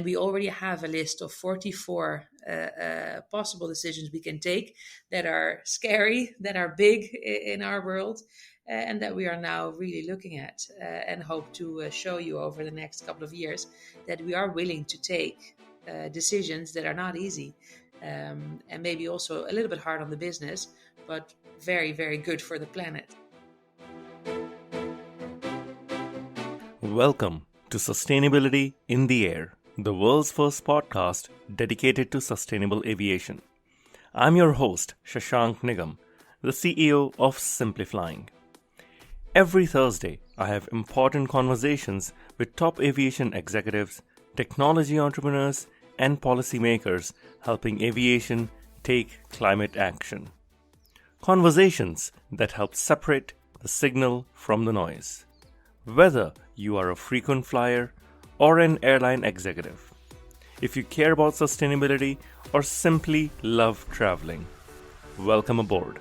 We already have a list of 44 possible decisions we can take that are scary, that are big in our world, and that we are now really looking at and hope to show you over the next couple of years that we are willing to take decisions that are not easy and maybe also a little bit hard on the business, but very, very good for the planet. Welcome to Sustainability in the Air, the world's first podcast dedicated to sustainable aviation. I'm your host, Shashank Nigam, the CEO of Exemplifying. Every Thursday, I have important conversations with top aviation executives, technology entrepreneurs, and policymakers helping aviation take climate action. Conversations that help separate the signal from the noise. Whether you are a frequent flyer or an airline executive, if you care about sustainability or simply love traveling, welcome aboard.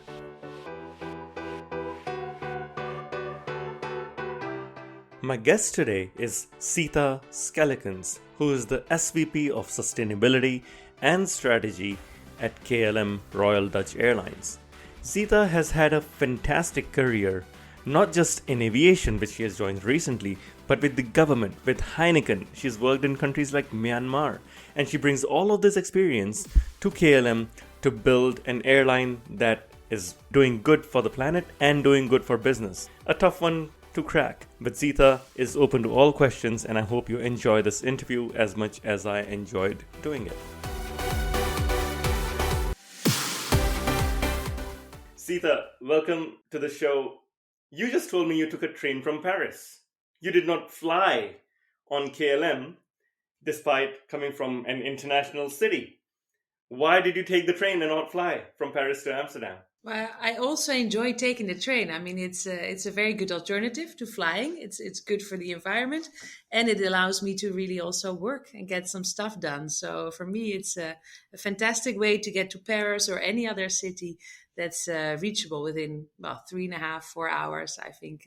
My guest today is Zita Schellekens, who is the SVP of Sustainability and Strategy at KLM Royal Dutch Airlines. Zita has had a fantastic career, not just in aviation, which she has joined recently, but with the government, with Heineken. She's worked in countries like Myanmar, and she brings all of this experience to KLM to build an airline that is doing good for the planet and doing good for business. A tough one to crack, but Zita is open to all questions, and I hope you enjoy this interview as much as I enjoyed doing it. Zita, welcome to the show. You just told me you took a train from Paris. You did not fly on KLM despite coming from an international city. Why did you take the train and not fly from Paris to Amsterdam? Well, I also enjoy taking the train. I mean, it's a very good alternative to flying. It's good for the environment, and it allows me to really also work and get some stuff done. So for me, it's a fantastic way to get to Paris or any other city that's reachable within 3.5, 4 hours. I think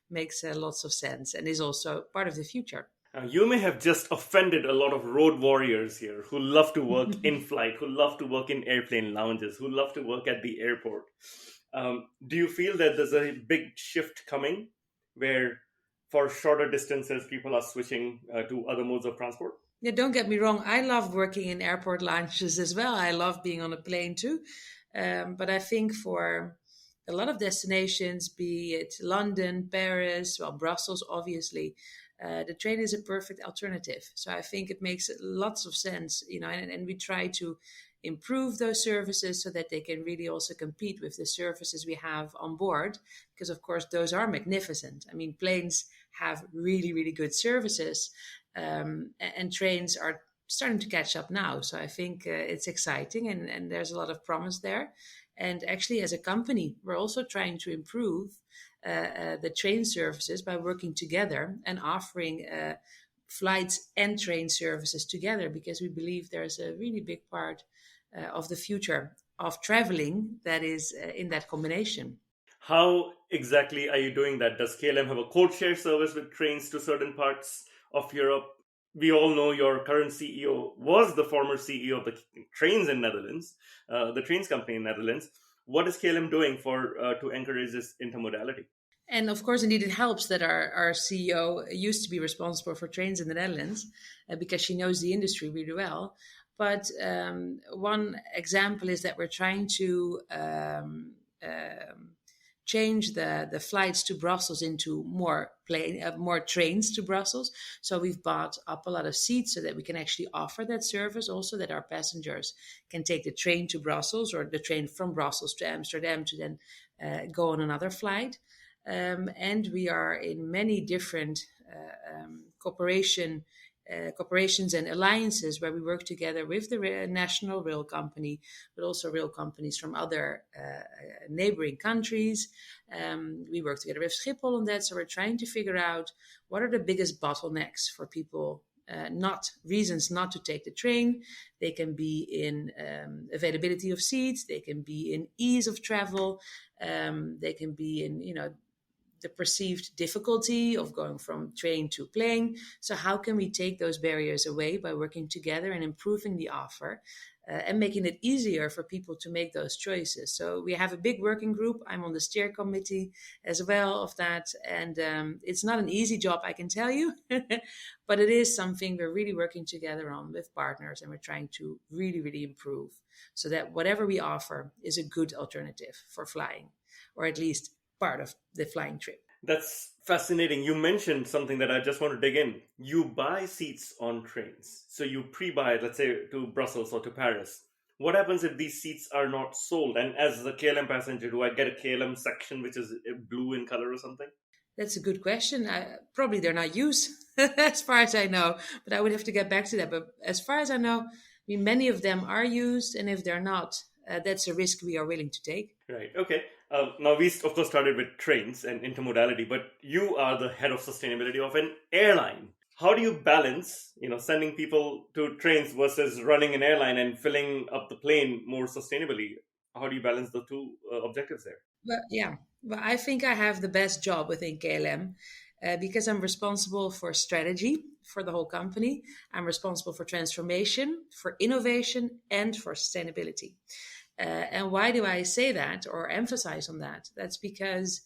makes lots of sense and is also part of the future. You may have just offended a lot of road warriors here who love to work in flight, who love to work in airplane lounges, who love to work at the airport. Do you feel that there's a big shift coming where for shorter distances people are switching to other modes of transport? Yeah, don't get me wrong. I love working in airport lounges as well. I love being on a plane too. But I think for a lot of destinations, be it London, Paris, Brussels, obviously, the train is a perfect alternative. So I think it makes lots of sense, and we try to improve those services so that they can really also compete with the services we have on board, because of course those are magnificent. I mean, planes have really, really good services, and trains are starting to catch up now. So I think it's exciting and there's a lot of promise there. And actually, as a company, we're also trying to improve the train services by working together and offering flights and train services together, because we believe there's a really big part of the future of traveling that is in that combination. How exactly are you doing that? Does KLM have a code share service with trains to certain parts of Europe? We all know your current CEO was the former CEO of the trains in Netherlands, the trains company in Netherlands. What is KLM doing to encourage this intermodality? And of course, indeed, it helps that our CEO used to be responsible for trains in the Netherlands because she knows the industry really well. But one example is that we're trying to change the flights to Brussels into more trains to Brussels. So we've bought up a lot of seats so that we can actually offer that service also, that our passengers can take the train to Brussels or the train from Brussels to Amsterdam to then go on another flight. And we are in many different corporations and alliances where we work together with the national rail company, but also rail companies from other neighboring countries. We work together with Schiphol on that. So we're trying to figure out what are the biggest bottlenecks for people, reasons not to take the train. They can be in availability of seats. They can be in ease of travel. They can be in, the perceived difficulty of going from train to plane. So how can we take those barriers away by working together and improving the offer and making it easier for people to make those choices? So we have a big working group. I'm on the steer committee as well of that. And it's not an easy job, I can tell you, but it is something we're really working together on with partners, and we're trying to really, really improve so that whatever we offer is a good alternative for flying, or at least part of the flying trip. That's fascinating. You mentioned something that I just want to dig in. You buy seats on trains. So you pre-buy, let's say, to Brussels or to Paris. What happens if these seats are not sold? And as a KLM passenger, do I get a KLM section which is blue in color or something? That's a good question. Probably they're not used, as far as I know, but I would have to get back to that. But as far as I know, many of them are used, and if they're not, that's a risk we are willing to take. Right. Okay. Now we of course started with trains and intermodality, but you are the head of sustainability of an airline. How do you balance, sending people to trains versus running an airline and filling up the plane more sustainably? How do you balance the two objectives there? Well, I think I have the best job within KLM because I'm responsible for strategy for the whole company. I'm responsible for transformation, for innovation, and for sustainability. And why do I say that or emphasize on that? That's because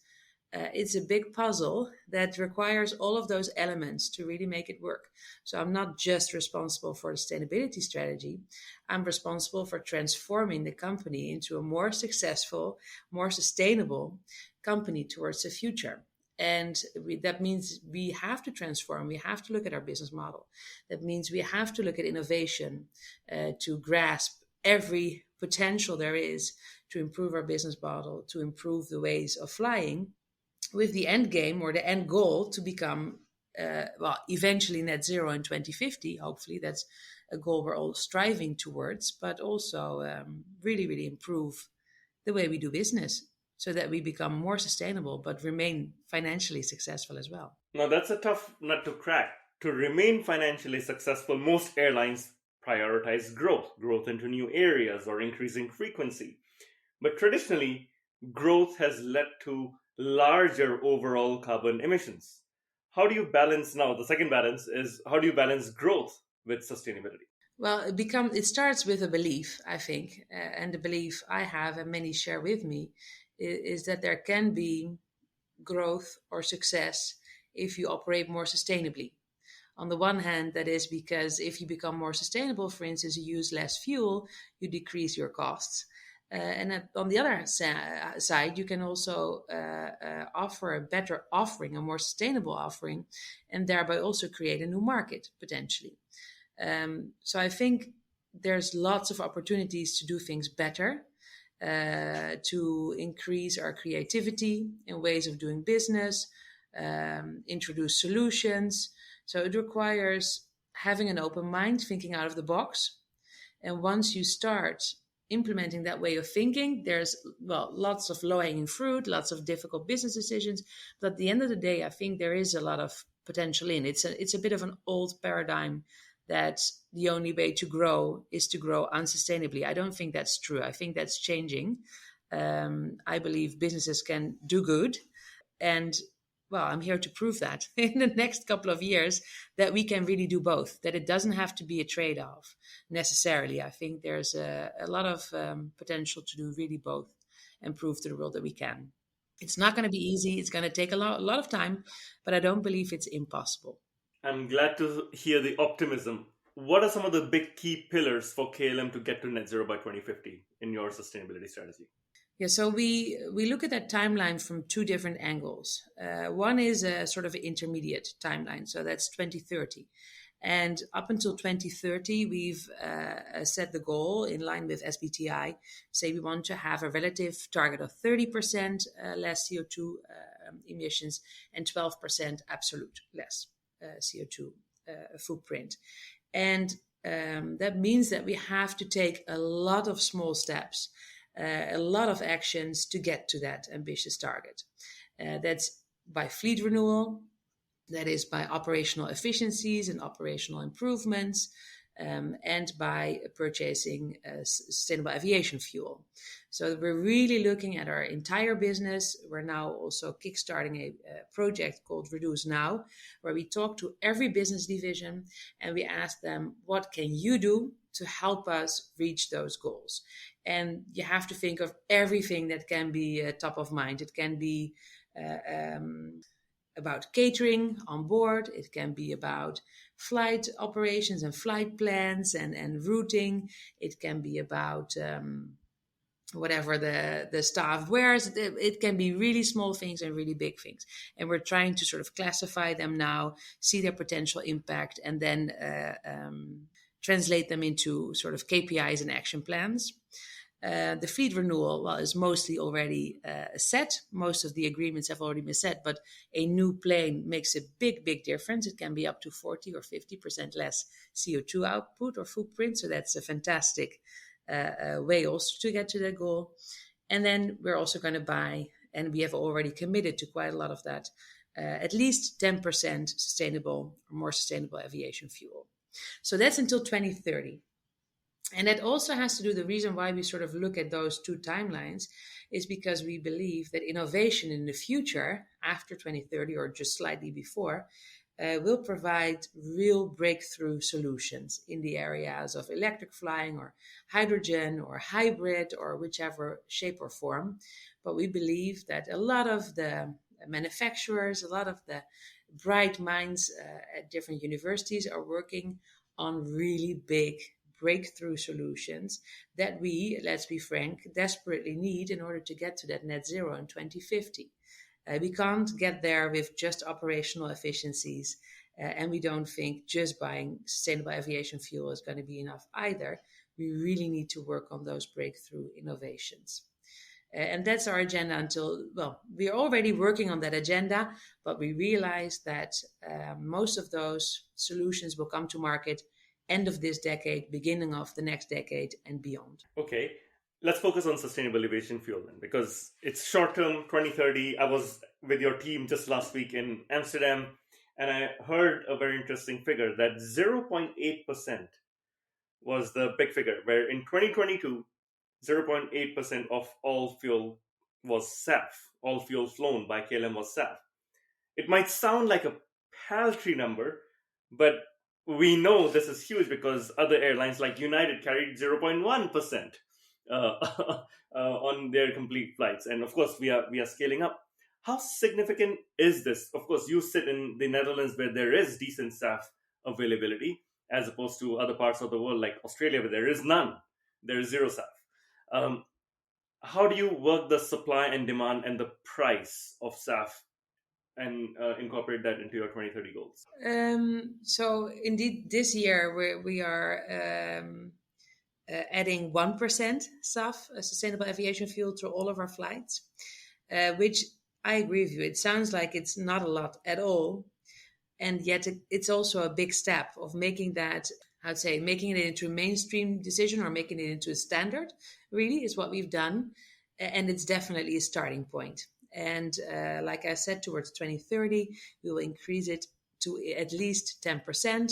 it's a big puzzle that requires all of those elements to really make it work. So I'm not just responsible for the sustainability strategy. I'm responsible for transforming the company into a more successful, more sustainable company towards the future. And that means we have to transform. We have to look at our business model. That means we have to look at innovation to grasp every potential there is to improve our business model, to improve the ways of flying, with the end game or the end goal to become, eventually net zero in 2050. Hopefully, that's a goal we're all striving towards, but also really, really improve the way we do business so that we become more sustainable, but remain financially successful as well. Now, that's a tough nut to crack. To remain financially successful, most airlines prioritize growth into new areas or increasing frequency. But traditionally, growth has led to larger overall carbon emissions. How do you balance now? The second balance is, how do you balance growth with sustainability? Well, it starts with a belief, I think, and the belief I have and many share with me is that there can be growth or success if you operate more sustainably. On the one hand, that is because if you become more sustainable, for instance, you use less fuel, you decrease your costs. On the other side, you can also offer a better offering, a more sustainable offering, and thereby also create a new market potentially. So I think there's lots of opportunities to do things better, to increase our creativity in ways of doing business, introduce solutions. So it requires having an open mind, thinking out of the box. And once you start implementing that way of thinking, there's lots of low-hanging fruit, lots of difficult business decisions. But at the end of the day, I think there is a lot of potential in it. It's a bit of an old paradigm that the only way to grow is to grow unsustainably. I don't think that's true. I think that's changing. I believe businesses can do good. And I'm here to prove that in the next couple of years that we can really do both, that it doesn't have to be a trade-off necessarily. I think there's a lot of potential to do really both and prove to the world that we can. It's not going to be easy. It's going to take a lot of time, but I don't believe it's impossible. I'm glad to hear the optimism. What are some of the big key pillars for KLM to get to net zero by 2050 in your sustainability strategy? Yeah, so we look at that timeline from two different angles. One is a sort of intermediate timeline, so that's 2030. And up until 2030, we've set the goal in line with SBTI, say we want to have a relative target of 30% less CO2 emissions and 12% absolute less CO2 footprint. And that means that we have to take a lot of small steps, a lot of actions to get to that ambitious target. That's by fleet renewal, that is by operational efficiencies and operational improvements, and by purchasing sustainable aviation fuel. So we're really looking at our entire business. We're now also kickstarting a project called Reduce Now, where we talk to every business division and we ask them, what can you do to help us reach those goals? And you have to think of everything that can be top of mind. It can be about catering on board. It can be about flight operations and flight plans and routing. It can be about whatever the staff wears. It can be really small things and really big things. And we're trying to sort of classify them now, see their potential impact, and then translate them into sort of KPIs and action plans. The fleet renewal, well, is mostly already set. Most of the agreements have already been set, but a new plane makes a big difference. It can be up to 40 or 50% less CO2 output or footprint. So that's a fantastic way also to get to that goal. And then we're also going to buy, and we have already committed to quite a lot of that, at least 10% sustainable or more sustainable aviation fuel. So that's until 2030. And that also has to do, the reason why we sort of look at those two timelines is because we believe that innovation in the future, after 2030 or just slightly before, will provide real breakthrough solutions in the areas of electric flying or hydrogen or hybrid or whichever shape or form. But we believe that a lot of the manufacturers, a lot of the bright minds at different universities are working on really big breakthrough solutions that we, let's be frank, desperately need in order to get to that net zero in 2050. We can't get there with just operational efficiencies, and we don't think just buying sustainable aviation fuel is going to be enough either. We really need to work on those breakthrough innovations. And that's our agenda until, well, we're already working on that agenda, but we realize that most of those solutions will come to market end of this decade, beginning of the next decade, and beyond. Okay, let's focus on sustainable aviation fuel then, because it's short term, 2030. I was with your team just last week in Amsterdam, and I heard a very interesting figure that 0.8% was the big figure, where in 2022, 0.8% of all fuel was SAF. All fuel flown by KLM was SAF. It might sound like a paltry number, but we know this is huge because other airlines like United carried 0.1% on their complete flights. And of course, we are scaling up. How significant is this? Of course, you sit in the Netherlands where there is decent SAF availability, as opposed to other parts of the world like Australia where there is none. There is zero SAF. How do you work the supply and demand and the price of SAF and incorporate that into your 2030 goals? So indeed, this year we are adding 1% SAF, sustainable aviation fuel, to all of our flights, which I agree with you. It sounds like it's not a lot at all. And yet it's also a big step of making that, I'd say, making it into a mainstream decision or making it into a standard, really, is what we've done. And it's definitely a starting point. And like I said, towards 2030, we will increase it to at least 10%.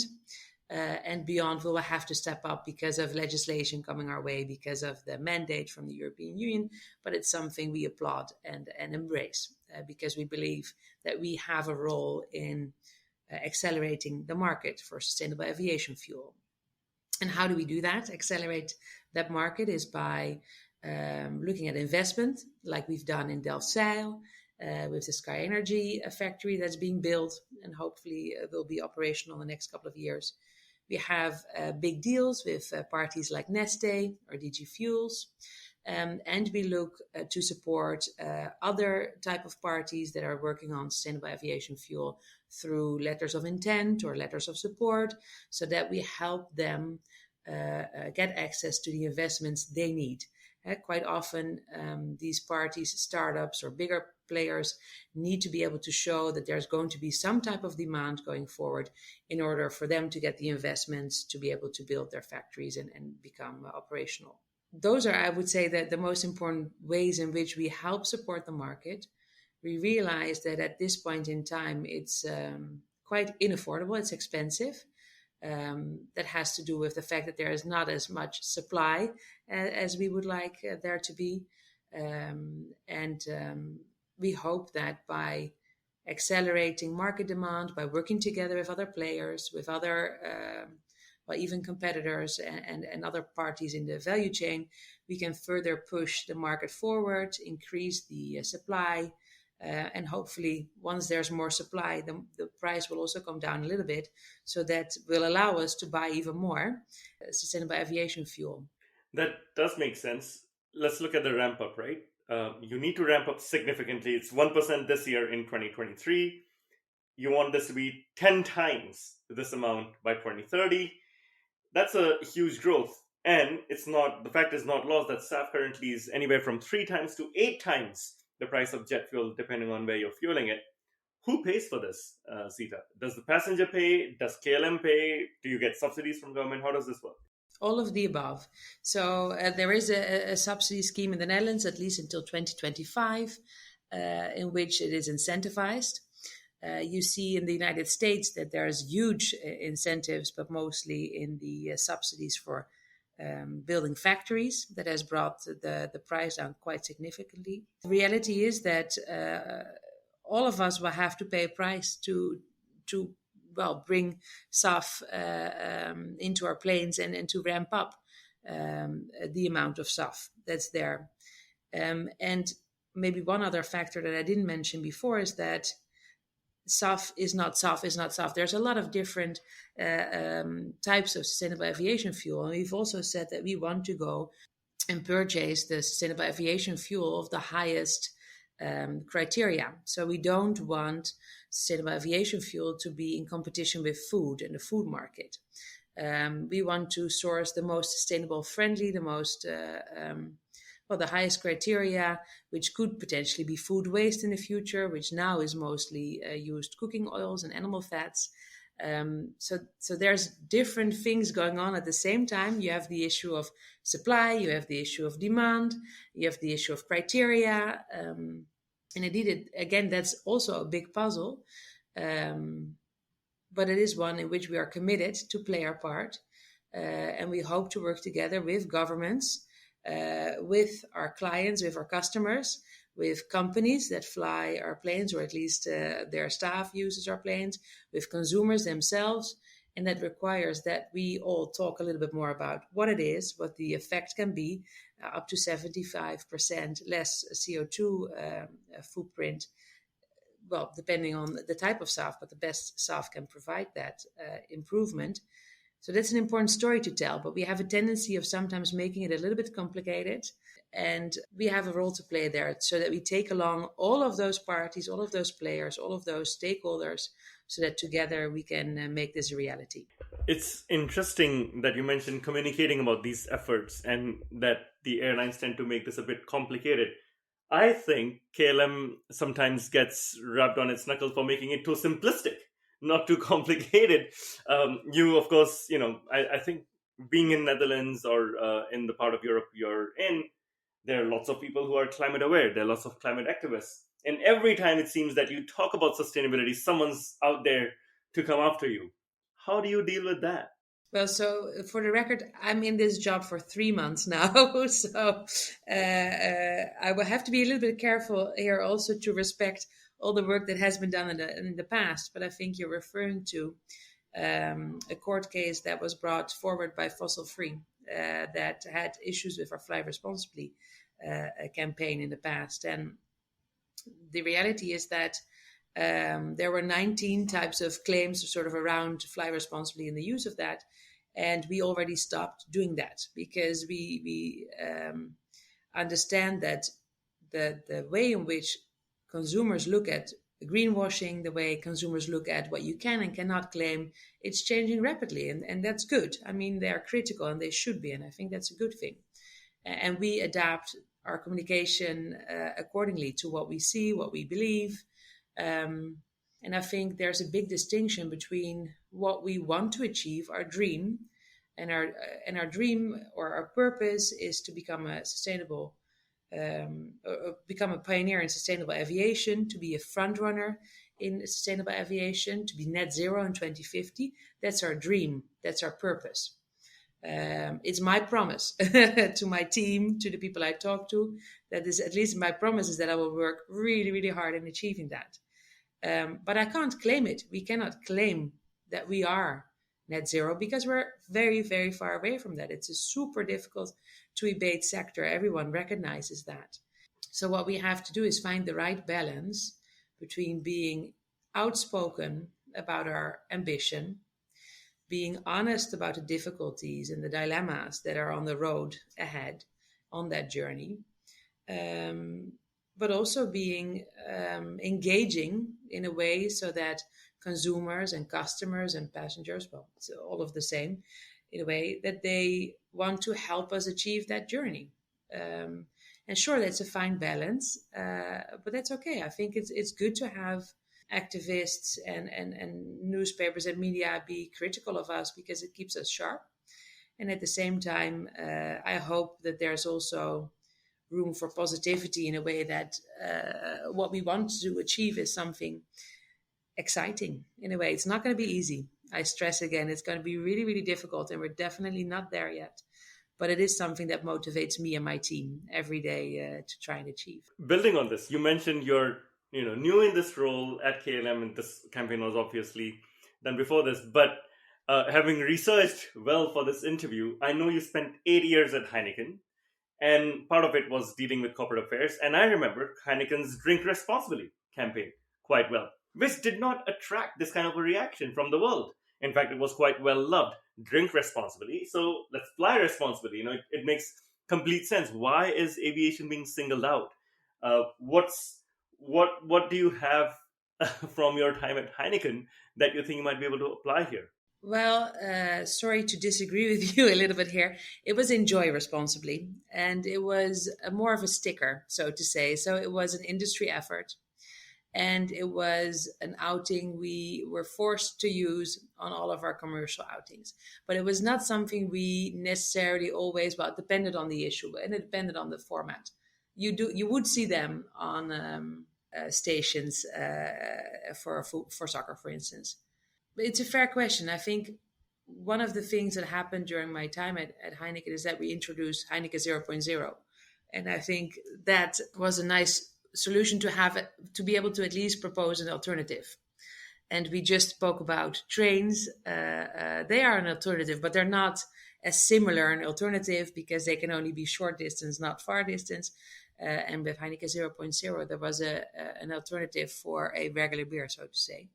And beyond, we will have to step up because of legislation coming our way, because of the mandate from the European Union. But it's something we applaud and embrace because we believe that we have a role in accelerating the market for sustainable aviation fuel. And how do we do that? Accelerate that market is by looking at investment, like we've done in Delfzijl, with the Sky Energy factory that's being built and hopefully will be operational in the next couple of years. We have big deals with parties like Neste or DG Fuels, and we look to support other type of parties that are working on sustainable aviation fuel through letters of intent or letters of support, so that we help them get access to the investments they need. Quite often, these parties, startups or bigger players, need to be able to show that there's going to be some type of demand going forward in order for them to get the investments to be able to build their factories and become operational. Those are, I would say, that the most important ways in which we help support the market. We realize that at this point in time, it's quite unaffordable, it's expensive. That has to do with the fact that there is not as much supply as we would like there to be. And we hope that by accelerating market demand, by working together with other players, with other, well, even competitors and other parties in the value chain, we can further push the market forward, increase the supply, and hopefully, once there's more supply, the price will also come down a little bit. So that will allow us to buy even more sustainable aviation fuel. That does make sense. Let's look at the ramp up, right? You need to ramp up significantly. It's 1% this year in 2023. You want this to be 10 times this amount by 2030. That's a huge growth. And it's not, the fact is not lost that SAF currently is anywhere from 3 times to 8 times the price of jet fuel, depending on where you're fueling it. Who pays for this, Zita? Does the passenger pay? Does KLM pay? Do you get subsidies from government? How does this work? All of the above. So there is a subsidy scheme in the Netherlands, at least until 2025, in which it is incentivized. You see in the United States that there's huge incentives, but mostly in the subsidies for building factories. That has brought the price down quite significantly. The reality is that all of us will have to pay a price to bring SAF into our planes and to ramp up the amount of SAF that's there. And maybe one other factor that I didn't mention before is that SAF is not SAF. There's a lot of different types of sustainable aviation fuel. And we've also said that we want to go and purchase the sustainable aviation fuel of the highest criteria. So we don't want sustainable aviation fuel to be in competition with food in the food market. We want to source the most sustainable friendly, the most the highest criteria, which could potentially be food waste in the future, which now is mostly used cooking oils and animal fats. So there's different things going on at the same time. You have the issue of supply, you have the issue of demand, you have the issue of criteria. And indeed, again, that's also a big puzzle. But it is one in which we are committed to play our part. And we hope to work together with governments, with our clients, with our customers, with companies that fly our planes, or at least their staff uses our planes, with consumers themselves. And that requires that we all talk a little bit more about what it is, what the effect can be, up to 75% less CO2 footprint. Well, depending on the type of SAF, but the best SAF can provide that improvement. So that's an important story to tell, but we have a tendency of sometimes making it a little bit complicated. And we have a role to play there so that we take along all of those parties, all of those players, all of those stakeholders, so that together we can make this a reality. It's interesting that you mentioned communicating about these efforts and that the airlines tend to make this a bit complicated. I think KLM sometimes gets rubbed on its knuckles for making it too simplistic, not too complicated. You, of course, I think being in Netherlands or in the part of Europe you're in, there are lots of people who are climate aware. There are lots of climate activists. And every time it seems that you talk about sustainability, someone's out there to come after you. How do you deal with that? Well, so for the record, I'm in this job for 3 months now. So I will have to be a little bit careful here also to respect all the work that has been done in the past. But I think you're referring to a court case that was brought forward by Fossil Free that had issues with our Fly Responsibly campaign in the past. And the reality is that there were 19 types of claims sort of around Fly Responsibly and the use of that. And we already stopped doing that because we understand that the way in which consumers look at greenwashing, the way consumers look at what you can and cannot claim, it's changing rapidly. And that's good. I mean, they are critical and they should be. And I think that's a good thing. And we adapt our communication accordingly to what we see, what we believe. And I think there's a big distinction between what we want to achieve, our dream, and our dream or our purpose is to become a sustainable, become a pioneer in sustainable aviation, to be a front runner in sustainable aviation, to be net zero in 2050. That's our dream. That's our purpose. It's my promise to my team, to the people I talk to, that is at least my promise is that I will work really, really hard in achieving that. But I can't claim it. We cannot claim that we are net zero because we're very, very far away from that. It's a super difficult to abate sector. Everyone recognizes that. So what we have to do is find the right balance between being outspoken about our ambition, being honest about the difficulties and the dilemmas that are on the road ahead on that journey, but also being engaging in a way so that consumers and customers and passengers, well, it's all of the same, in a way that they want to help us achieve that journey. And sure, that's a fine balance, but that's okay. I think it's good to have activists and newspapers and media be critical of us because it keeps us sharp. And at the same time, I hope that there's also room for positivity in a way that what we want to achieve is something exciting. In a way, it's not going to be easy. I stress again, it's going to be really, really difficult, and we're definitely not there yet. But it is something that motivates me and my team every day to try and achieve. Building on this, you mentioned you're new in this role at KLM, and this campaign was obviously done before this. But having researched well for this interview, I know you spent 8 years at Heineken, and part of it was dealing with corporate affairs. And I remember Heineken's Drink Responsibly campaign quite well, which did not attract this kind of a reaction from the world. In fact, it was quite well loved. Drink responsibly, so let's fly responsibly. It makes complete sense. Why is aviation being singled out? What do you have from your time at Heineken that you think you might be able to apply here? Well, sorry to disagree with you a little bit here. It was enjoy responsibly, and it was more of a sticker, so to say. So it was an industry effort, and it was an outing we were forced to use on all of our commercial outings. But it was not something we necessarily always, well, it depended on the issue and it depended on the format. You would see them on stations for soccer, for instance. But it's a fair question. I think one of the things that happened during my time at Heineken is that we introduced Heineken 0.0. And I think that was a nice solution to have, to be able to at least propose an alternative. And we just spoke about trains. They are an alternative, but they're not as similar an alternative because they can only be short distance, not far distance. And with Heineken 0.0, there was an alternative for a regular beer, so to say.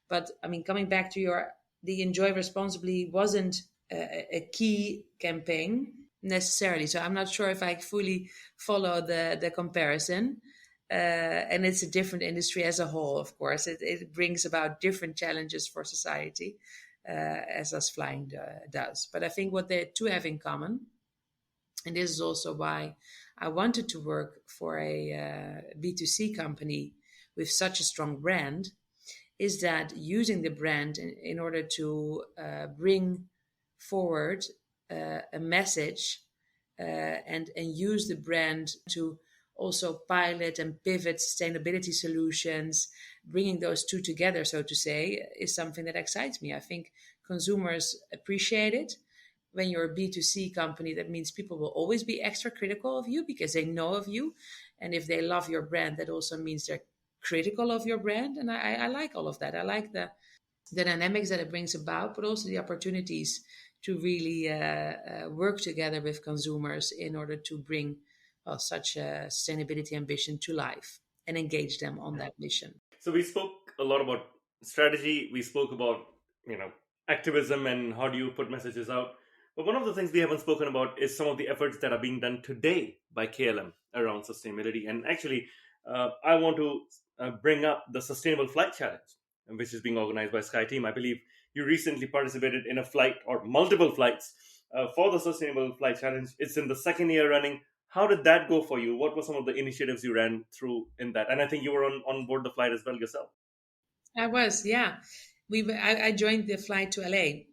But I mean, coming back to the Enjoy Responsibly wasn't a key campaign necessarily. So I'm not sure if I fully follow the comparison. And it's a different industry as a whole, of course. It brings about different challenges for society, as us flying does. But I think what the two have in common, and this is also why I wanted to work for a B2C company with such a strong brand, is that using the brand in order to bring forward a message and use the brand to also pilot and pivot sustainability solutions, bringing those two together, so to say, is something that excites me. I think consumers appreciate it. When you're a B2C company, that means people will always be extra critical of you because they know of you. And if they love your brand, that also means they're critical of your brand. And I like all of that. I like the dynamics that it brings about, but also the opportunities to really work together with consumers in order to bring such a sustainability ambition to life and engage them on that mission. So we spoke a lot about strategy. We spoke about, activism and how do you put messages out. But one of the things we haven't spoken about is some of the efforts that are being done today by KLM around sustainability. And actually, I want to bring up the Sustainable Flight Challenge, which is being organized by SkyTeam. I believe you recently participated in a flight or multiple flights for the Sustainable Flight Challenge. It's in the second year running. How did that go for you? What were some of the initiatives you ran through in that? And I think you were on board the flight as well yourself. I was, yeah. I joined the flight to LA.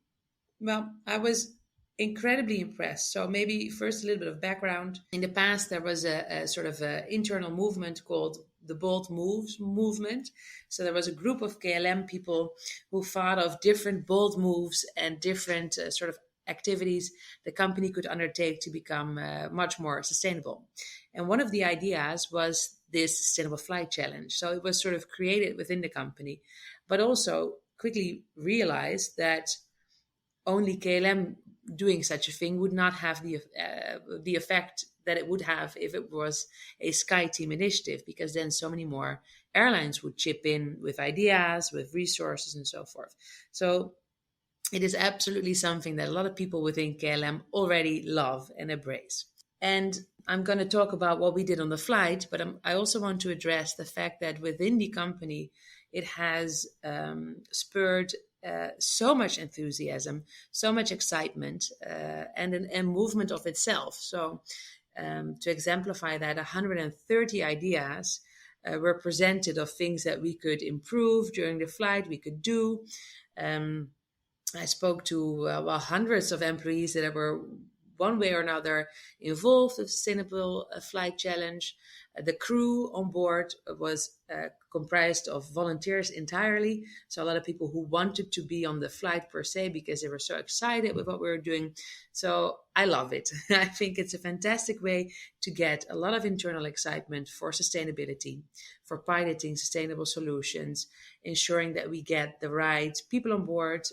Well, I was incredibly impressed. So maybe first a little bit of background. In the past, there was a sort of a internal movement called the bold moves movement. So there was a group of KLM people who thought of different bold moves and different sort of activities the company could undertake to become much more sustainable. And one of the ideas was this Sustainable Flight Challenge. So it was sort of created within the company, but also quickly realized that only KLM doing such a thing would not have the effect that it would have if it was a Sky Team initiative, because then so many more airlines would chip in with ideas, with resources, and so forth. So it is absolutely something that a lot of people within KLM already love and embrace. And I'm going to talk about what we did on the flight, but I also want to address the fact that within the company, it has spurred so much enthusiasm, so much excitement, and a movement of itself. So, to exemplify that, 130 ideas were presented of things that we could improve during the flight, we could do. I spoke to hundreds of employees that were one way or another involved with Sustainable Flight Challenge. The crew on board was comprised of volunteers entirely. So a lot of people who wanted to be on the flight per se because they were so excited with what we were doing. So I love it. I think it's a fantastic way to get a lot of internal excitement for sustainability, for piloting sustainable solutions, ensuring that we get the right people on board,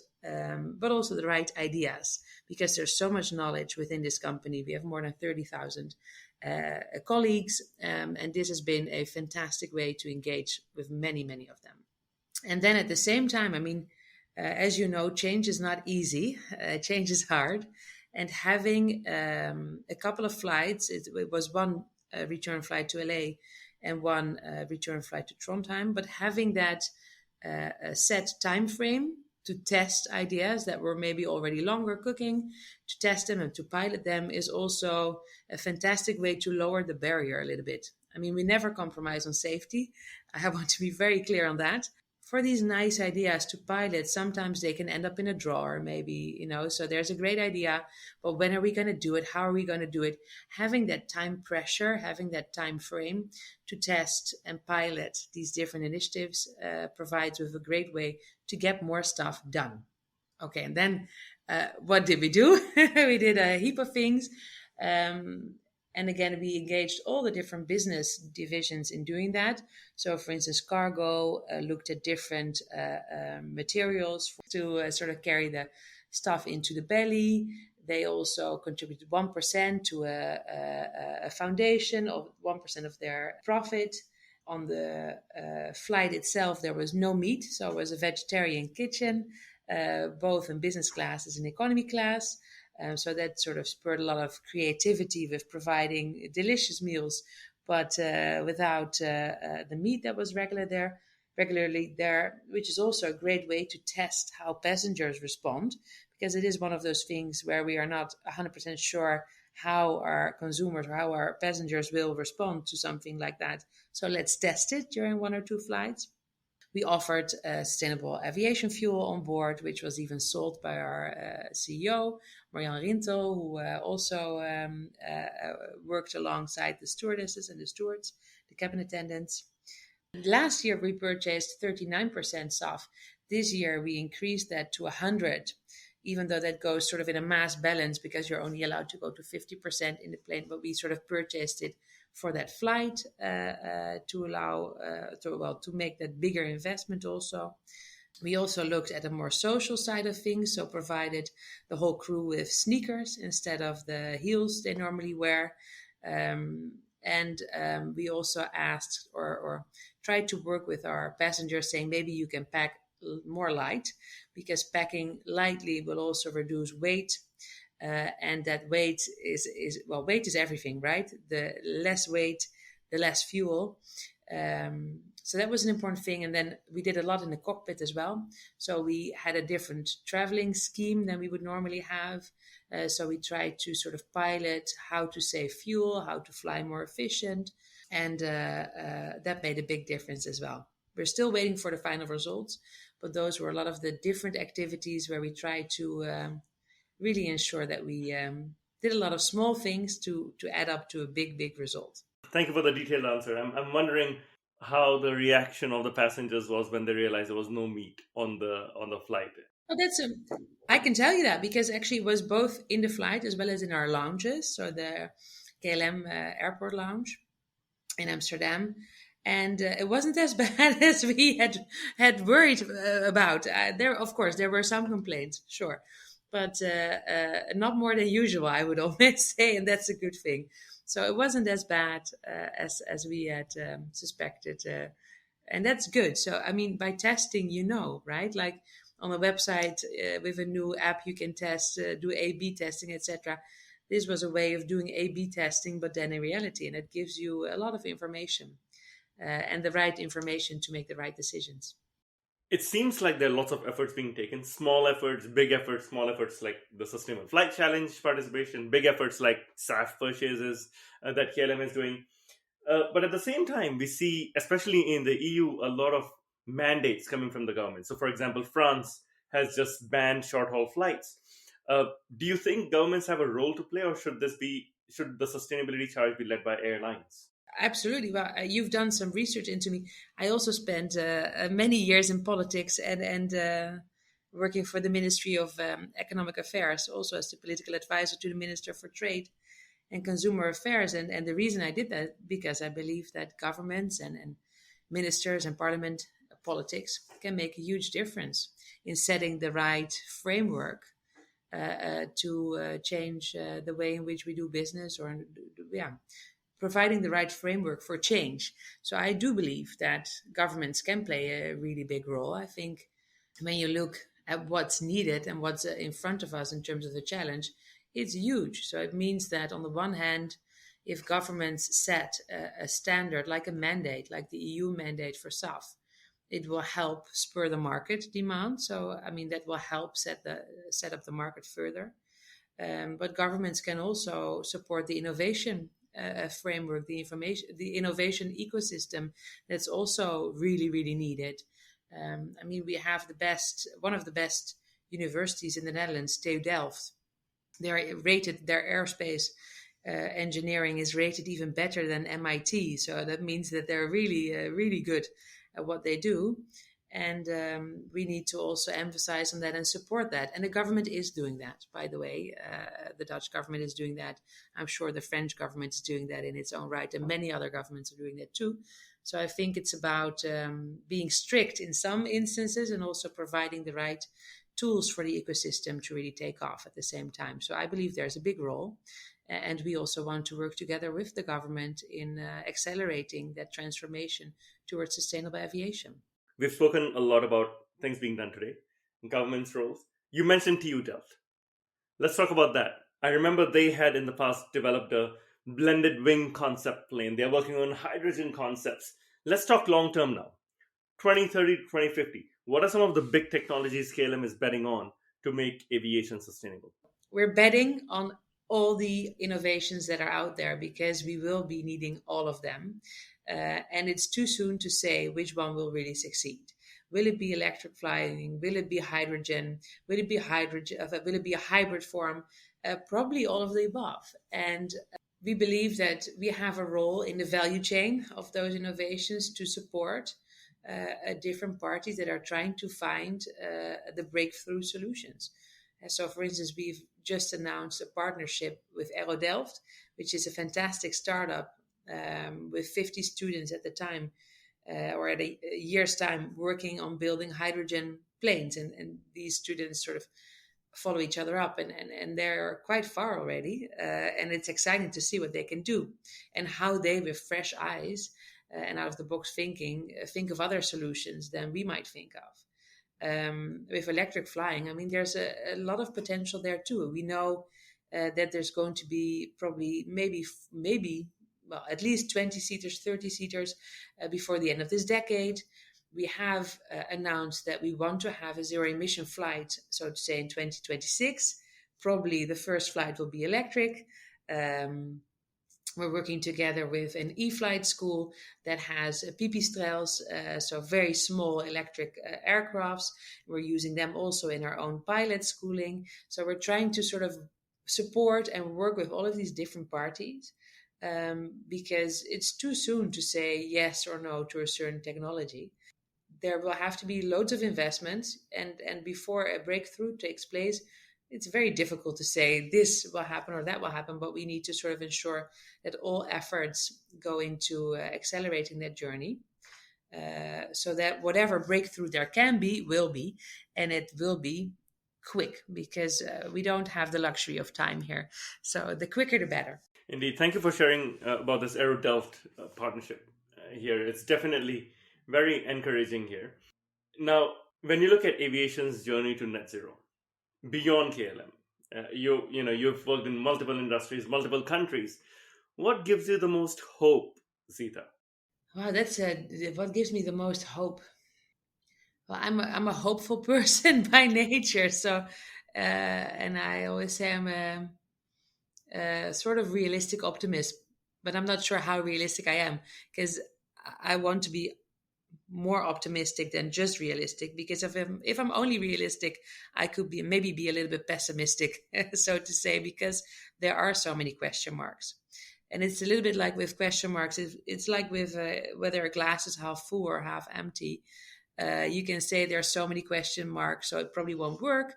but also the right ideas, because there's so much knowledge within this company. We have more than 30,000 colleagues, and this has been a fantastic way to engage with many, many of them. And then at the same time, I mean, as you know, change is not easy. Change is hard. And having a couple of flights, it was one return flight to LA and one return flight to Trondheim, but having that set time frame to test ideas that were maybe already longer cooking, to test them and to pilot them is also a fantastic way to lower the barrier a little bit. I mean, we never compromise on safety. I want to be very clear on that. For these nice ideas to pilot, sometimes they can end up in a drawer, maybe, so there's a great idea, but when are we going to do it? How are we going to do it? Having that time pressure, having that time frame to test and pilot these different initiatives provides with a great way to get more stuff done. Okay, and then what did we do? We did a heap of things. And again, we engaged all the different business divisions in doing that. So, for instance, cargo looked at different materials to sort of carry the stuff into the belly. They also contributed 1% to a foundation of 1% of their profit. On the flight itself, there was no meat, so it was a vegetarian kitchen, both in business class as in economy class. So that sort of spurred a lot of creativity with providing delicious meals, but without the meat that was regularly there, which is also a great way to test how passengers respond, because it is one of those things where we are not 100% sure how our consumers or how our passengers will respond to something like that. So let's test it during one or two flights. We offered sustainable aviation fuel on board, which was even sold by our CEO, Marianne Rintel, who also worked alongside the stewardesses and the stewards, the cabin attendants. Last year, we purchased 39% SAF. This year, we increased that to 100, even though that goes sort of in a mass balance because you're only allowed to go to 50% in the plane, but we sort of purchased it for that flight to allow to make that bigger investment also. We also looked at a more social side of things, so provided the whole crew with sneakers instead of the heels they normally wear. And we also asked or tried to work with our passengers, saying maybe you can pack more light, because packing lightly will also reduce weight. And that weight weight is everything, right? The less weight, the less fuel. So that was an important thing. And then we did a lot in the cockpit as well. So we had a different traveling scheme than we would normally have. So we tried to sort of pilot how to save fuel, how to fly more efficient. And that made a big difference as well. We're still waiting for the final results, but those were a lot of the different activities where we tried to really ensure that we did a lot of small things to add up to a big result. Thank you for the detailed answer. I'm wondering how the reaction of the passengers was when they realized there was no meat on the flight. Oh, I can tell you that because actually it was both in the flight as well as in our lounges. So the KLM airport lounge in Amsterdam, and it wasn't as bad as we had worried about. There, of course, there were some complaints, sure, but not more than usual, I would almost say, and that's a good thing. So it wasn't as bad as we had suspected, and that's good. So I mean, by testing, right? Like on a website with a new app, you can test, do A/B testing, etc. This was a way of doing A/B testing, but then in reality, and it gives you a lot of information and the right information to make the right decisions. It seems like there are lots of efforts being taken, small efforts, big efforts, small efforts like the Sustainable Flight Challenge participation, big efforts like SAF purchases that KLM is doing. But at the same time, we see, especially in the EU, a lot of mandates coming from the government. So, for example, France has just banned short haul flights. Do you think governments have a role to play, or should the sustainability charge be led by airlines? Absolutely. Well, you've done some research into me. I also spent many years in politics and working for the Ministry of Economic Affairs, also as the political advisor to the Minister for Trade and Consumer Affairs. And the reason I did that, because I believe that governments and ministers and parliament politics can make a huge difference in setting the right framework to change the way in which we do business, or yeah, providing the right framework for change. So I do believe that governments can play a really big role. I think when you look at what's needed and what's in front of us in terms of the challenge, it's huge. So it means that on the one hand, if governments set a standard like a mandate, like the EU mandate for SAF, it will help spur the market demand. So I mean that will help set up the market further. But governments can also support the innovation framework, the innovation ecosystem that's also really, really needed. I mean, we have one of the best universities in the Netherlands, TU Delft. They're rated, their aerospace engineering is rated even better than MIT. So that means that they're really, really good at what they do. And we need to also emphasize on that and support that. And the government is doing that, by the way. The Dutch government is doing that. I'm sure the French government is doing that in its own right. And many other governments are doing that too. So I think it's about being strict in some instances and also providing the right tools for the ecosystem to really take off at the same time. So I believe there's a big role. And we also want to work together with the government in accelerating that transformation towards sustainable aviation. We've spoken a lot about things being done today, government's roles. You mentioned TU Delft. Let's talk about that. I remember they had in the past developed a blended wing concept plane. They're working on hydrogen concepts. Let's talk long term now. 2030 to 2050. What are some of the big technologies KLM is betting on to make aviation sustainable? We're betting on all the innovations that are out there because we will be needing all of them. And it's too soon to say which one will really succeed. Will it be electric flying? Will it be hydrogen? Will it be hydrogen? Will it be a hybrid form? Probably all of the above. And we believe that we have a role in the value chain of those innovations to support different parties that are trying to find the breakthrough solutions. So, for instance, we've just announced a partnership with Aero Delft, which is a fantastic startup with 50 students at the time, or at a year's time, working on building hydrogen planes. And these students sort of follow each other up, and they're quite far already. And it's exciting to see what they can do and how they, with fresh eyes and out of the box thinking, think of other solutions than we might think of. With electric flying, I mean, there's a lot of potential there too. We know that there's going to be probably maybe well, at least 20 seaters, 30 seaters before the end of this decade. We have announced that we want to have a zero emission flight, so to say, in 2026. Probably the first flight will be electric. We're working together with an e-flight school that has pipistrels, so very small electric aircrafts. We're using them also in our own pilot schooling. So we're trying to sort of support and work with all of these different parties because it's too soon to say yes or no to a certain technology. There will have to be loads of investments, and before a breakthrough takes place, it's very difficult to say this will happen or that will happen, but we need to sort of ensure that all efforts go into accelerating that journey, so that whatever breakthrough there can be will be, and it will be quick, because we don't have the luxury of time here. So the quicker the better. Indeed. Thank you for sharing about this Aero Delft partnership here. It's definitely very encouraging here. Now, when you look at aviation's journey to net zero, beyond KLM, you've worked in multiple industries, multiple countries. What gives you the most hope, Zita? Wow, that's what gives me the most hope. Well, I'm a hopeful person by nature, so and I always say I'm a sort of realistic optimist, but I'm not sure how realistic I am, because I want to be more optimistic than just realistic. Because if I'm only realistic, I could be maybe a little bit pessimistic, so to say, because there are so many question marks. And it's a little bit like with question marks. It's like with whether a glass is half full or half empty. You can say there are so many question marks, so it probably won't work.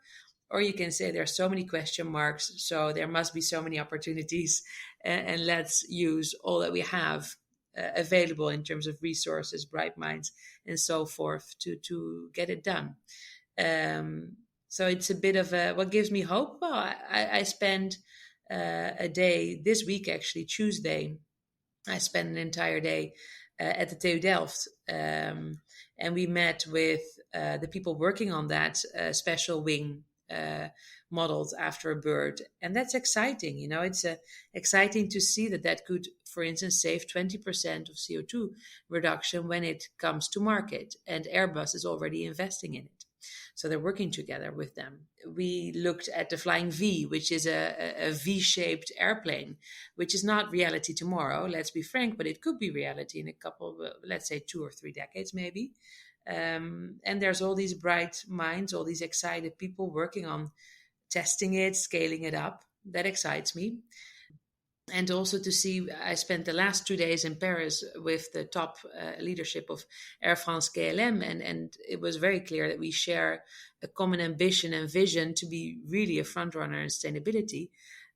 Or you can say there are so many question marks, so there must be so many opportunities, and let's use all that we have available in terms of resources, bright minds, and so forth to get it done. So it's a bit of what gives me hope. Well, I spend a day this week, actually Tuesday. I spent an entire day at the TU Delft, and we met with the people working on that special wing modeled after a bird. And that's exciting. It's exciting to see that could, for instance, save 20% of CO2 reduction when it comes to market. And Airbus is already investing in it. So they're working together with them. We looked at the Flying V, which is a V-shaped airplane, which is not reality tomorrow, let's be frank, but it could be reality in a couple, let's say 2 or 3 decades maybe. And there's all these bright minds, all these excited people working on testing it, scaling it up. That excites me. And also to see, I spent the last 2 days in Paris with the top leadership of Air France KLM, and it was very clear that we share a common ambition and vision to be really a front runner in sustainability.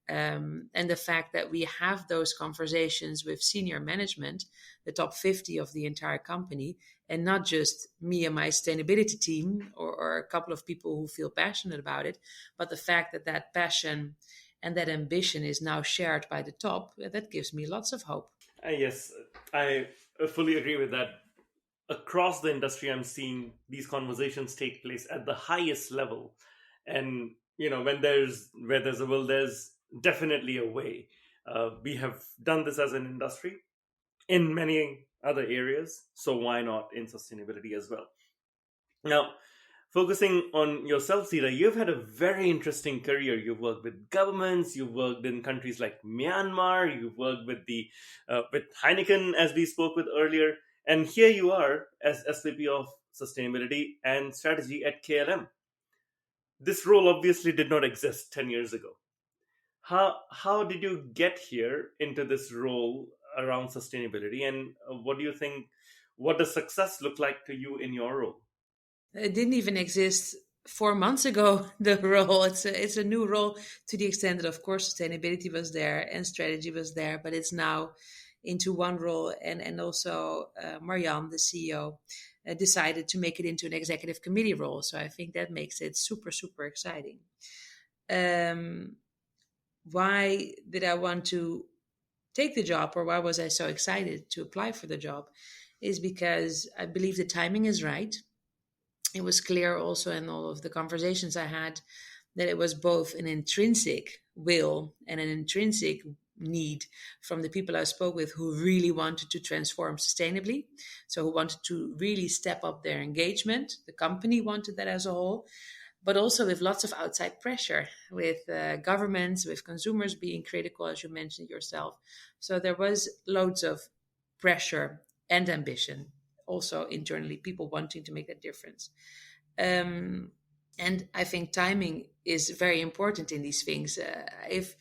And the fact that we have those conversations with senior management, the top 50 of the entire company, and not just me and my sustainability team or a couple of people who feel passionate about it, but the fact that passion and that ambition is now shared by the top, that gives me lots of hope. Yes, I fully agree with that. Across the industry, I'm seeing these conversations take place at the highest level. And, where there's a will, there's definitely a way. We have done this as an industry in many other areas. So why not in sustainability as well? Now, focusing on yourself, Zita, you've had a very interesting career. You've worked with governments, you've worked in countries like Myanmar, you've worked with with Heineken, as we spoke with earlier, and here you are as SVP of Sustainability and Strategy at KLM. This role obviously did not exist 10 years ago. How did you get here into this role around sustainability, and what do you think? What does success look like to you in your role? It didn't even exist 4 months ago, the role. It's a new role, to the extent that, of course, sustainability was there and strategy was there, but it's now into one role. And also Marianne, the CEO, decided to make it into an executive committee role. So I think that makes it super, super exciting. Why did I want to take the job, or why was I so excited to apply for the job, is because I believe the timing is right. It was clear also in all of the conversations I had that it was both an intrinsic will and an intrinsic need from the people I spoke with, who really wanted to transform sustainably. So who wanted to really step up their engagement. The company wanted that as a whole, but also with lots of outside pressure, with governments, with consumers being critical, as you mentioned yourself. So there was loads of pressure and ambition, also internally, people wanting to make that difference. And I think timing is very important in these things. If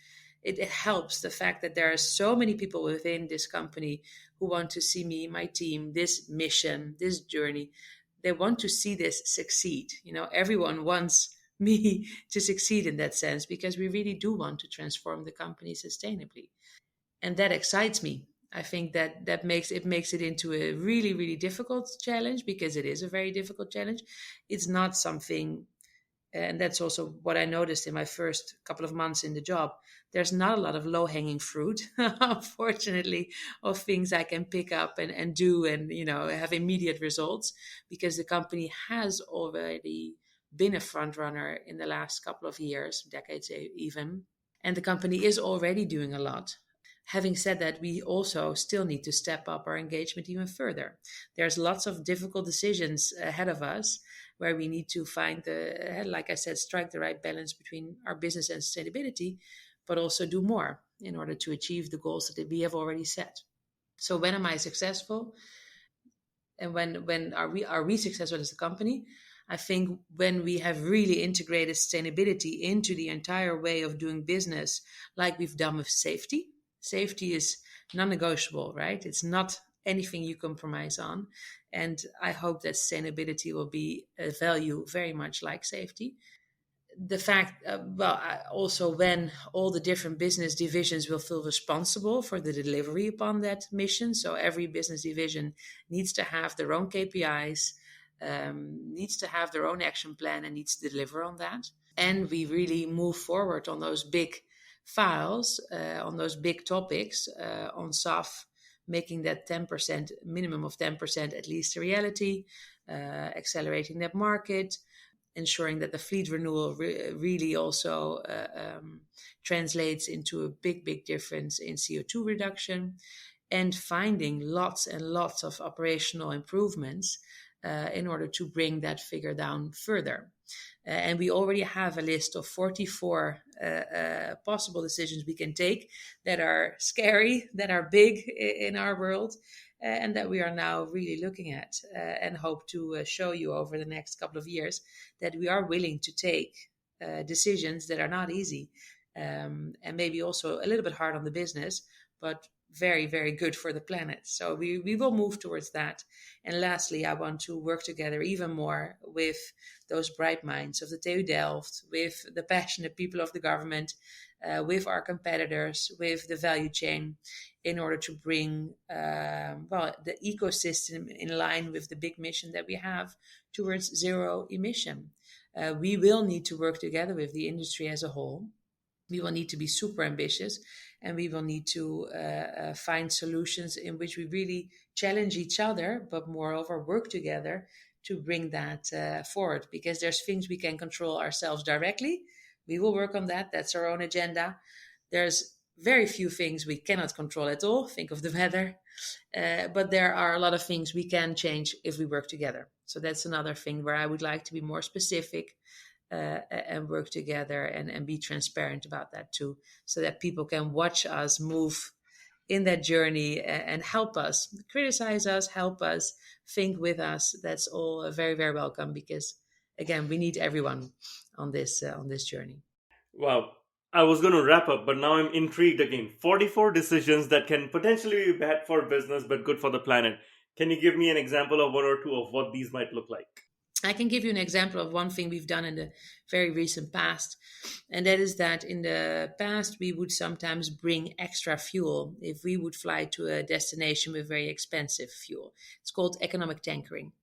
it helps the fact that there are so many people within this company who want to see me, my team, this mission, this journey. They want to see this succeed. Everyone wants me to succeed in that sense, because we really do want to transform the company sustainably. And that excites me. I think that makes it into a really, really difficult challenge, because it is a very difficult challenge. It's not something, and that's also what I noticed in my first couple of months in the job. There's not a lot of low hanging fruit, unfortunately, of things I can pick up and do and have immediate results, because the company has already been a front runner in the last couple of years, decades even, and the company is already doing a lot. Having said that, we also still need to step up our engagement even further. There's lots of difficult decisions ahead of us, where we need to find like I said, strike the right balance between our business and sustainability, but also do more in order to achieve the goals that we have already set. So when am I successful? And when are we successful as a company? I think when we have really integrated sustainability into the entire way of doing business, like we've done with safety. Safety is non-negotiable, right? It's not anything you compromise on. And I hope that sustainability will be a value very much like safety. The fact, also when all the different business divisions will feel responsible for the delivery upon that mission. So every business division needs to have their own KPIs, needs to have their own action plan, and needs to deliver on that. And we really move forward on those big files, on those big topics, on SAF, making that 10%, minimum of 10% at least a reality, accelerating that market, ensuring that the fleet renewal really also translates into a big, big difference in CO2 reduction, and finding lots and lots of operational improvements in order to bring that figure down further. And we already have a list of 44 possible decisions we can take that are scary, that are big in our world, and that we are now really looking at and hope to show you over the next couple of years that we are willing to take decisions that are not easy, and maybe also a little bit hard on the business, but very, very good for the planet. So we will move towards that. And lastly, I want to work together even more with those bright minds of the TU Delft, with the passionate people of the government, with our competitors, with the value chain, in order to bring the ecosystem in line with the big mission that we have towards zero emission. We will need to work together with the industry as a whole. We will need to be super ambitious, and we will need to find solutions in which we really challenge each other, but moreover work together to bring that forward. Because there's things we can control ourselves directly. We will work on that. That's our own agenda. There's very few things we cannot control at all. Think of the weather. But there are a lot of things we can change if we work together. So that's another thing where I would like to be more specific and work together and be transparent about that too, so that people can watch us move in that journey and help us, criticize us, help us, think with us. That's all very, very welcome, because again, we need everyone on this journey. Wow. I was going to wrap up, but now I'm intrigued again. 44 decisions that can potentially be bad for business, but good for the planet. Can you give me an example of one or two of what these might look like? I can give you an example of one thing we've done in the very recent past. And that is that in the past, we would sometimes bring extra fuel if we would fly to a destination with very expensive fuel. It's called economic tankering.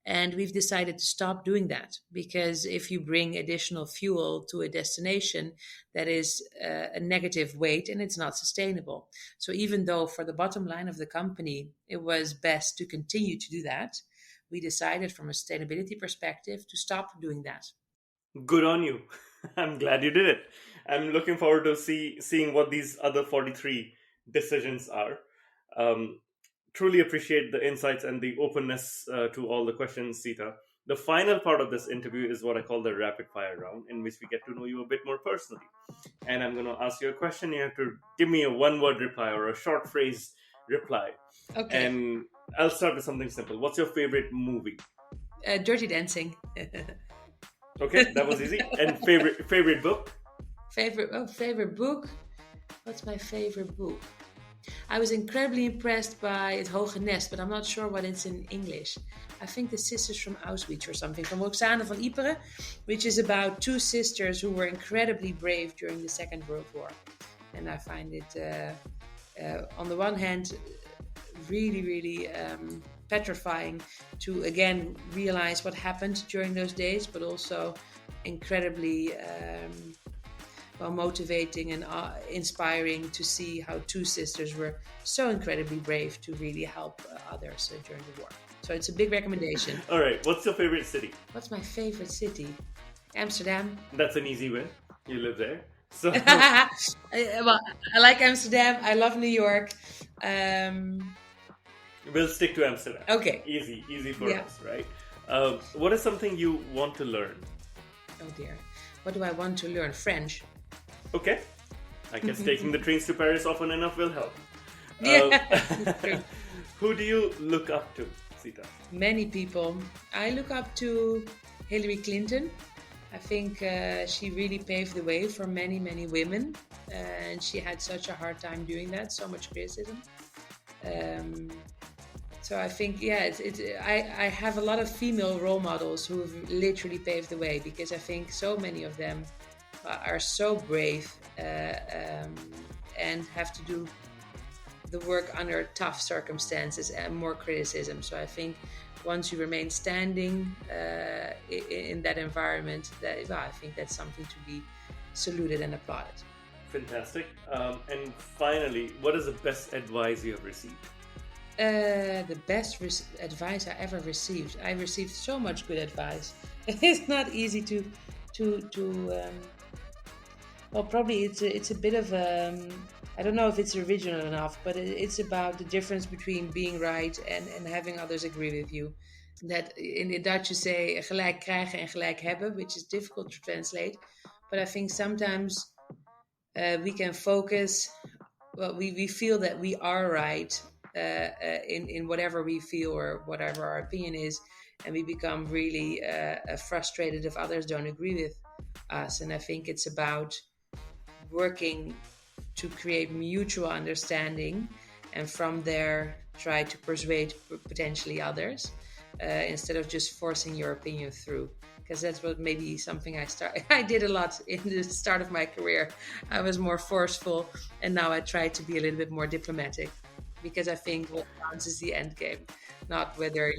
And we've decided to stop doing that, because if you bring additional fuel to a destination, that is a negative weight and it's not sustainable. So even though for the bottom line of the company, it was best to continue to do that, we decided from a sustainability perspective to stop doing that. Good on you. I'm glad you did it. I'm looking forward to seeing what these other 43 decisions are. Truly appreciate the insights and the openness to all the questions, Zita. The final part of this interview is what I call the rapid fire round, in which we get to know you a bit more personally. And I'm going to ask you a question. You have to give me a one-word reply or a short phrase reply. Okay. And I'll start with something simple. What's your favorite movie? Dirty Dancing. Okay, that was easy. And favorite book? Favorite book? What's my favorite book? I was incredibly impressed by Het Hoge Nest, but I'm not sure what it's in English. I think The Sisters from Auschwitz or something, from Roxane van Ypres, which is about two sisters who were incredibly brave during the Second World War. And I find it, on the one hand, really, really petrifying to again realize what happened during those days, but also incredibly motivating and inspiring to see how two sisters were so incredibly brave to really help others during the war. So it's a big recommendation. All right, what's your favorite city? What's my favorite city? Amsterdam. That's an easy win. You live there. So Well, I like Amsterdam. I love New York. We'll stick to Amsterdam. Okay. Easy for us, right? What is something you want to learn? Oh dear. What do I want to learn? French. Okay. I guess taking the trains to Paris often enough will help. Yeah. Who do you look up to, Zita? Many people. I look up to Hillary Clinton. I think she really paved the way for many, many women. And she had such a hard time doing that, so much criticism. So I think, I have a lot of female role models who have literally paved the way, because I think so many of them are so brave and have to do the work under tough circumstances and more criticism. So I think once you remain standing in that environment, I think that's something to be saluted and applauded. Fantastic. And finally, what is the best advice you have received? The best advice I ever received. I received so much good advice. It's not easy to well, probably it's a bit of I don't know if it's original enough, but it's about the difference between being right and having others agree with you. That in the Dutch you say gelijk krijgen en gelijk hebben, which is difficult to translate. But I think sometimes we can focus. Well, we feel that we are right in whatever we feel or whatever our opinion is, and we become really frustrated if others don't agree with us. And I think it's about working to create mutual understanding, and from there try to persuade potentially others instead of just forcing your opinion through. Because that's what maybe something I did a lot in the start of my career. I was more forceful, and now I try to be a little bit more diplomatic, because I think what counts is the end game, not whether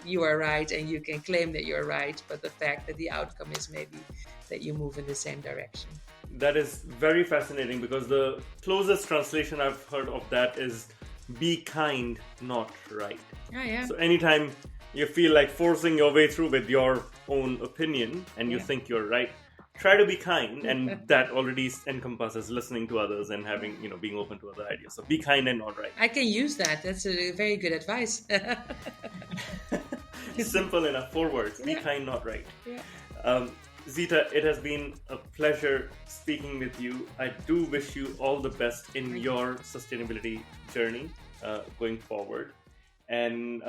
you are right and you can claim that you're right, but the fact that the outcome is maybe that you move in the same direction. That is very fascinating, because the closest translation I've heard of that is be kind, not right. Oh, yeah. So anytime you feel like forcing your way through with your own opinion and you think you're right, try to be kind, and that already encompasses listening to others and having, being open to other ideas. So be kind and not right. I can use that. That's a very good advice. Simple enough, 4 words. Be kind, not right. Yeah. Zita, it has been a pleasure speaking with you. I do wish you all the best in your sustainability journey going forward. And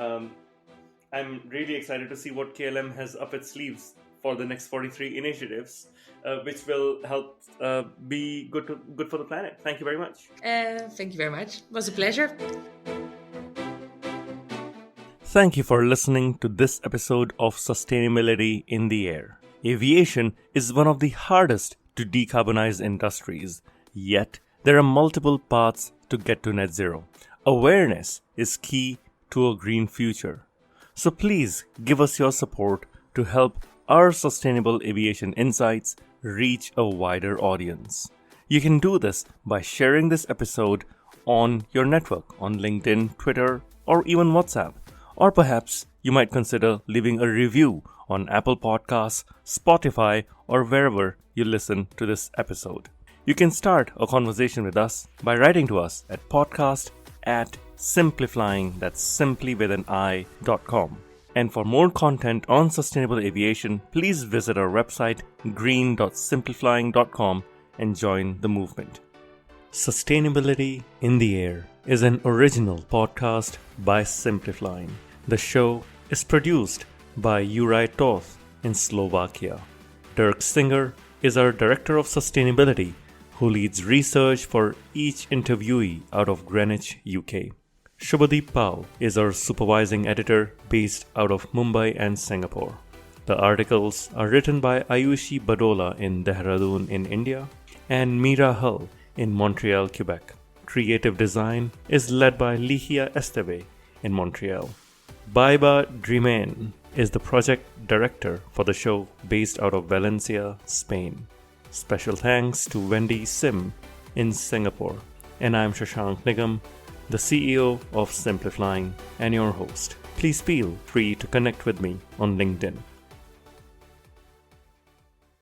I'm really excited to see what KLM has up its sleeves for the next 43 initiatives, which will help be good for the planet. Thank you very much. Thank you very much. It was a pleasure. Thank you for listening to this episode of Sustainability in the Air. Aviation is one of the hardest to decarbonize industries, yet there are multiple paths to get to net zero. Awareness is key to a green future. So please give us your support to help our sustainable aviation insights reach a wider audience. You can do this by sharing this episode on your network, on LinkedIn, Twitter, or even WhatsApp. Or perhaps you might consider leaving a review on Apple Podcasts, Spotify, or wherever you listen to this episode. You can start a conversation with us by writing to us at podcast@simplifying, that's simply with an i.com. And for more content on sustainable aviation, please visit our website green.simplifying.com and join the movement. Sustainability in the Air is an original podcast by Simplifying. The show is produced by Juraj Toth in Slovakia. Dirk Singer is our Director of Sustainability, who leads research for each interviewee out of Greenwich, UK. Shubhadeep Pal is our supervising editor based out of Mumbai and Singapore. The articles are written by Ayushi Badola in Dehradun in India and Meera Hull in Montreal, Quebec. Creative design is led by Lihia Esteve in Montreal. Baiba Drimain is the project director for the show based out of Valencia, Spain. Special thanks to Wendy Sim in Singapore. And I'm Shashank Nigam, the CEO of Simplifying and your host. Please feel free to connect with me on LinkedIn.